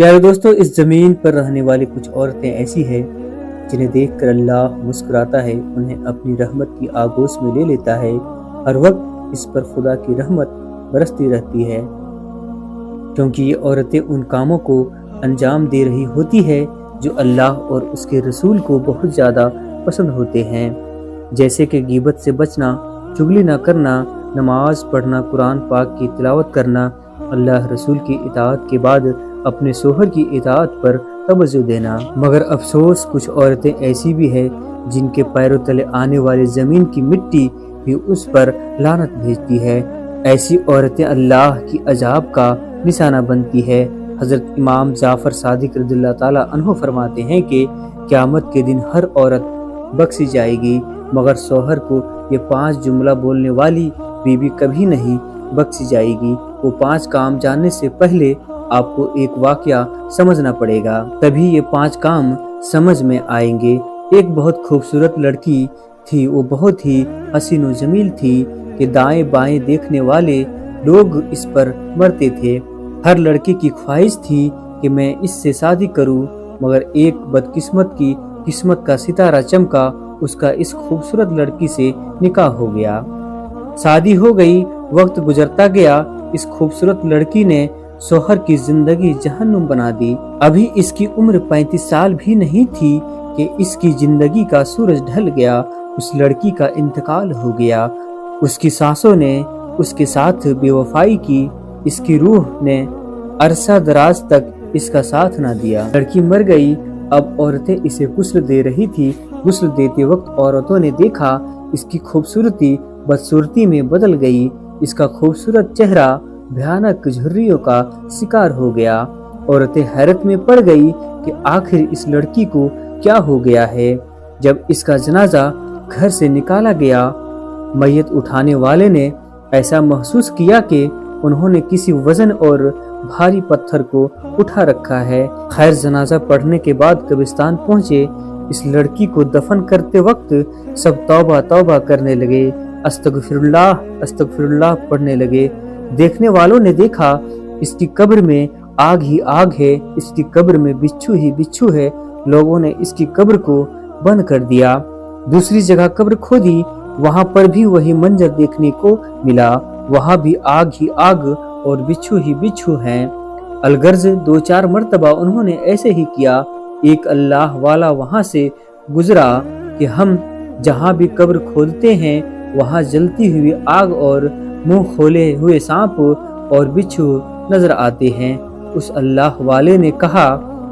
प्यारे दोस्तों, इस जमीन पर रहने वाली कुछ औरतें ऐसी हैं जिन्हें देखकर अल्लाह मुस्कुराता है, उन्हें अपनी रहमत की आगोश में ले लेता है। हर वक्त इस पर खुदा की रहमत बरसती रहती है, क्योंकि ये औरतें उन कामों को अंजाम दे रही होती है जो अल्लाह और उसके रसूल को बहुत ज़्यादा पसंद होते हैं, जैसे कि गीबत से बचना, चुगली ना करना, नमाज पढ़ना, कुरान पाक की तिलावत करना, अल्लाह रसूल की इताअत के बाद अपने शोहर की इताअत पर तवज्जो देना। मगर अफसोस, कुछ औरतें ऐसी भी है जिनके पैरों तले आने वाली ज़मीन की मिट्टी भी उस पर लानत भेजती है। ऐसी औरतें अल्लाह की अजाब का निशाना बनती है। हज़रत इमाम जाफ़र सादिक रज़ियल्लाहु ताला अन्हु फरमाते हैं कि क़यामत के दिन हर औरत बख्शी जाएगी, मगर शौहर को ये 5 जुमला बोलने वाली बीबी कभी नहीं बख्शी जाएगी। वो 5 काम जानने से पहले आपको एक वाकया समझना पड़ेगा, तभी ये 5 काम समझ में आएंगे। एक बहुत खूबसूरत लड़की थी, वो बहुत ही हसीन व जमील थी कि दाएं बाएं देखने वाले लोग इस पर मरते थे। हर लड़की की ख्वाहिश थी कि मैं इससे शादी करूं, मगर एक बदकिस्मत की किस्मत का सितारा चमका, उसका इस खूबसूरत लड़की से निकाह हो गया। शादी हो गई, वक्त गुजरता गया, इस खूबसूरत लड़की ने शौहर की जिंदगी जहन्नुम बना दी। अभी इसकी उम्र 35 साल भी नहीं थी कि इसकी जिंदगी का सूरज ढल गया। उस लड़की का इंतकाल हो गया। उसकी सासों ने उसके साथ बेवफाई की, इसकी रूह ने अरसा दराज तक इसका साथ ना दिया। लड़की मर गई। अब औरतें इसे गुस्ल दे रही थी। गुस्ल देते वक्त औरतों ने देखा इसकी खूबसूरती बदसूरती में बदल गई। इसका खूबसूरत चेहरा भयानक झुर्रियों का शिकार हो गया। औरतें हैरत में पड़ गई कि आखिर इस लड़की को क्या हो गया है। जब इसका जनाजा घर से निकाला गया, मैयत उठाने वाले ने ऐसा महसूस किया कि उन्होंने किसी वजन और भारी पत्थर को उठा रखा है। खैर, जनाजा पढ़ने के बाद कब्रिस्तान पहुंचे। इस लड़की को दफन करते वक्त सब तौबा तौबा करने लगे, अस्तगफिरुल्लाह अस्तगफिरुल्लाह पढ़ने लगे। देखने वालों ने देखा इसकी कब्र में आग ही आग है, इसकी कब्र में बिच्छू ही बिच्छू है। लोगों ने इसकी कब्र को बंद कर दिया। दूसरी जगह कब्र खोदी, वहां पर भी वही मंजर देखने को मिला। वहां भी आग ही आग और बिच्छू ही बिच्छू हैं। अलगर्ज 2-4 मर्तबा उन्होंने ऐसे ही किया। एक अल्लाह वाला वहां से गुजरा कि हम जहां भी कब्र खोदते हैं वहां जलती हुई आग और मुंह खोले हुए सांप और बिच्छू नजर आते हैं। उस अल्लाह वाले ने कहा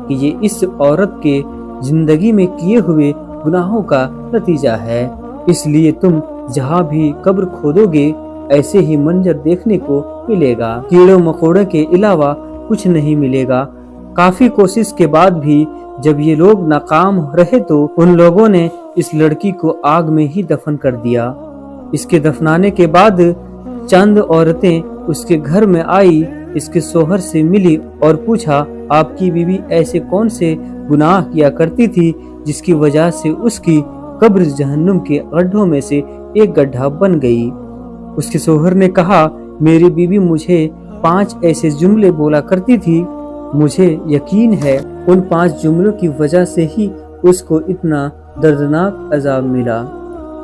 कि ये इस औरत के जिंदगी में किए हुए गुनाहों का नतीजा है, इसलिए तुम जहां भी कब्र खोदोगे ऐसे ही मंजर देखने को मिलेगा। कीड़ों मकोड़ों के अलावा कुछ नहीं मिलेगा। काफी कोशिश के बाद भी जब ये लोग नाकाम रहे तो उन लोगों ने इस लड़की को आग में ही दफन कर दिया। इसके दफनाने के बाद चंद औरतें उसके घर में आई, इसके शौहर से मिली और पूछा, आपकी बीवी ऐसे कौन से गुनाह किया करती थी जिसकी वजह से उसकी कब्र जहन्नुम के गड्ढों में से एक गड्ढा बन गई। उसके शौहर ने कहा, मेरी बीवी मुझे 5 ऐसे जुमले बोला करती थी, मुझे यकीन है उन 5 जुमलों की वजह से ही उसको इतना दर्दनाक अजाब मिला।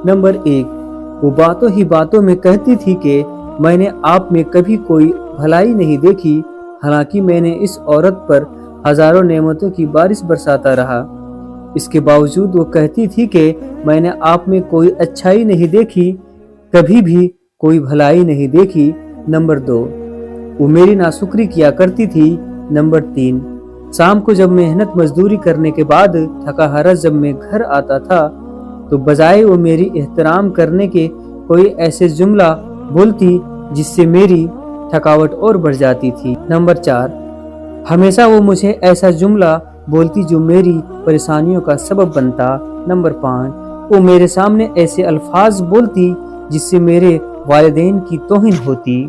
नंबर 1, वो बातों ही बातों में कहती थी कि मैंने आप में कभी कोई भलाई नहीं देखी, हालांकि मैंने इस औरत पर हजारों नेमतों की बारिश बरसाता रहा। इसके बावजूद वो कहती थी कि मैंने आप में कोई अच्छाई नहीं देखी, कभी भी कोई भलाई नहीं देखी। नंबर 2, वो मेरी नाशुक्री किया करती थी। नंबर 3, शाम को जब मेहनत मजदूरी करने के बाद थका हारा जब मैं घर आता था तो बजाय वो मेरी एहतराम करने के कोई ऐसे जुमला बोलती जिससे मेरी थकावट और बढ़ जाती थी। नंबर 4, हमेशा वो मुझे ऐसा जुमला बोलती जो मेरी परेशानियों का सबब बनता। नंबर 5, वो मेरे सामने ऐसे अल्फाज बोलती जिससे मेरे वालिदैन की तौहीन होती।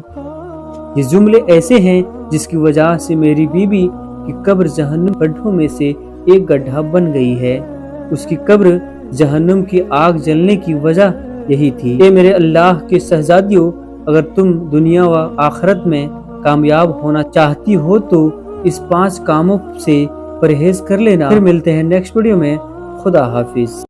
ये जुमले ऐसे हैं जिसकी वजह से मेरी बीबी की कब्र जहन्नुम गड्ढों में से एक गड्ढा बन गई है। उसकी कब्र जहन्नुम की आग जलने की वजह यही थी। ये मेरे अल्लाह के शहजादियों, अगर तुम दुनिया व आखिरत में कामयाब होना चाहती हो तो اس 5 کاموں سے پرہیز کر لینا۔ پھر ملتے ہیں نیکسٹ ویڈیو میں۔ خدا حافظ۔